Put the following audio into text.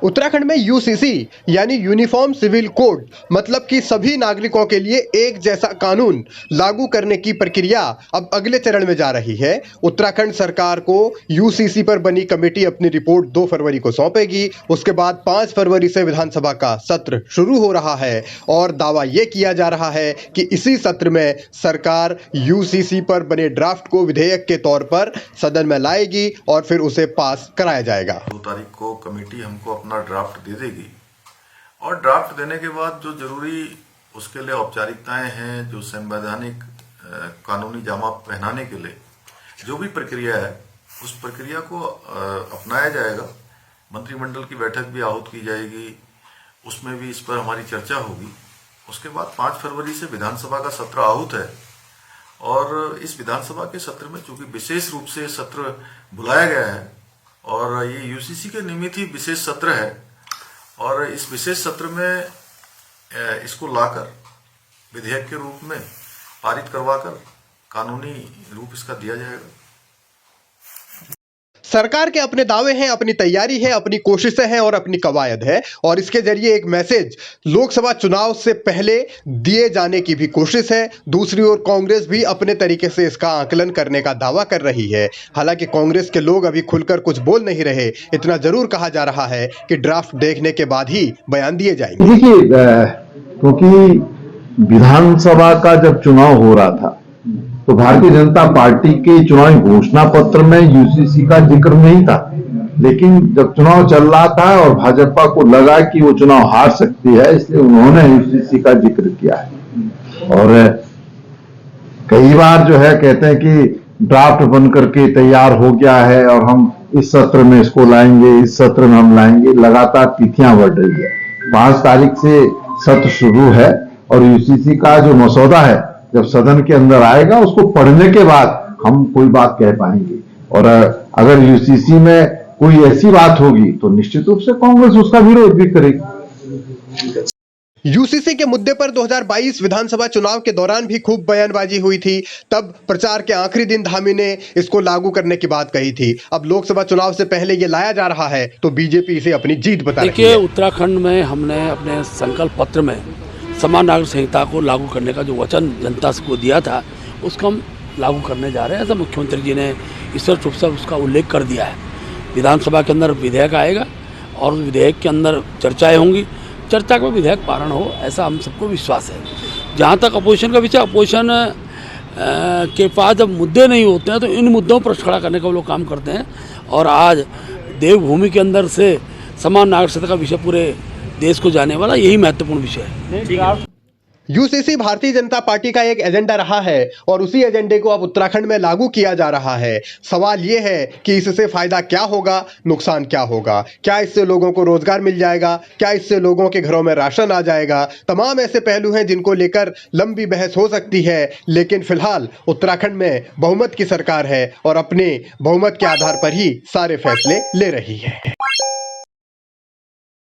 उत्तराखंड में यूसीसी यानी uniform civil code मतलब कि सभी नागरिकों के लिए एक जैसा कानून लागू करने की प्रक्रिया अब अगले चरण में जा रही है। उत्तराखंड सरकार को यूसीसी पर बनी कमेटी अपनी रिपोर्ट 2 फरवरी को सौंपेगी। उसके बाद 5 फरवरी से विधानसभा का सत्र शुरू हो रहा है और दावा यह किया जा रहा है कि इसी सत्र में सरकार यूसीसी पर बने ड्राफ्ट को विधेयक के तौर पर सदन में लाएगी और फिर उसे पास कराया जाएगा। 2 तारीख को कमेटी हमको अपना ड्राफ्ट दे देगी और ड्राफ्ट देने के बाद जो जरूरी उसके लिए औपचारिकताएं हैं, जो संवैधानिक कानूनी जामा पहनाने के लिए जो भी प्रक्रिया है उस प्रक्रिया को अपनाया जाएगा। मंत्रिमंडल की बैठक भी आहूत की जाएगी, उसमें भी इस पर हमारी चर्चा होगी। उसके बाद 5 फरवरी से विधानसभा का सत्र आहूत है और इस विधानसभा के सत्र में चूंकि विशेष रूप से सत्र बुलाया गया है और ये यूसीसी के निमित्त ही विशेष सत्र है और इस विशेष सत्र में इसको लाकर विधेयक के रूप में पारित करवाकर कानूनी रूप इसका दिया जाएगा। सरकार के अपने दावे हैं, अपनी तैयारी है, अपनी कोशिशें हैं और अपनी कवायद है और इसके जरिए एक मैसेज लोकसभा चुनाव से पहले दिए जाने की भी कोशिश है। दूसरी ओर कांग्रेस भी अपने तरीके से इसका आकलन करने का दावा कर रही है। हालांकि कांग्रेस के लोग अभी खुलकर कुछ बोल नहीं रहे। इतना जरूर कहा जा रहा है कि ड्राफ्ट देखने के बाद ही बयान दिए जाएंगे। देखिए, क्योंकि विधानसभा का जब चुनाव हो रहा था तो भारतीय जनता पार्टी के चुनावी घोषणा पत्र में यूसीसी का जिक्र नहीं था, लेकिन जब चुनाव चल रहा था और भाजपा को लगा कि वो चुनाव हार सकती है, इसलिए उन्होंने यूसीसी का जिक्र किया है। और कई बार जो है कहते हैं कि ड्राफ्ट बन करके तैयार हो गया है और हम इस सत्र में इसको लाएंगे, इस सत्र में हम लाएंगे। लगातार तिथियां बढ़ रही है। 5 तारीख से सत्र शुरू है और यूसीसी का जो मसौदा है जब सदन के अंदर आएगा उसको पढ़ने के बाद हम कोई बात कह पाएंगे। और अगर यूसीसी में कोई ऐसी बात होगी तो निश्चित रूप से कांग्रेस उसका विरोध भी करेगी। यूसीसी के मुद्दे पर 2022 विधानसभा चुनाव के दौरान भी खूब बयानबाजी हुई थी। तब प्रचार के आखिरी दिन धामी ने इसको लागू करने की बात कही थी। अब लोकसभा चुनाव से पहले ये लाया जा रहा है तो बीजेपी इसे अपनी जीत बता रही है। देखिए, उत्तराखंड में हमने अपने संकल्प पत्र में समान नागरिक संहिता को लागू करने का जो वचन जनता को दिया था उसको हम लागू करने जा रहे हैं। ऐसा मुख्यमंत्री जी ने स्पष्ट रूप से उसका उल्लेख कर दिया है। विधानसभा के अंदर विधेयक आएगा और विधेयक के अंदर चर्चाएं होंगी। चर्चा का विधेयक पारण हो, ऐसा हम सबको विश्वास है। जहाँ तक अपोजिशन का विषय, अपोजिशन के पास जब मुद्दे नहीं होते हैं तो इन मुद्दों पर खड़ा करने का वो लोग काम करते हैं। और आज देवभूमि के अंदर से समान नागरिक संहिता का विषय पूरे देश को जाने वाला, यही महत्वपूर्ण विषय है। यूसीसी भारतीय जनता पार्टी का एक एजेंडा रहा है और उसी एजेंडे को अब उत्तराखंड में लागू किया जा रहा है। सवाल यह है कि इससे फायदा क्या होगा, नुकसान क्या होगा। क्या इससे लोगों को रोजगार मिल जाएगा, क्या इससे लोगों के घरों में राशन आ जाएगा। तमाम ऐसे पहलू हैं जिनको लेकर लंबी बहस हो सकती है, लेकिन फिलहाल उत्तराखंड में बहुमत की सरकार है और अपने बहुमत के आधार पर ही सारे फैसले ले रही है।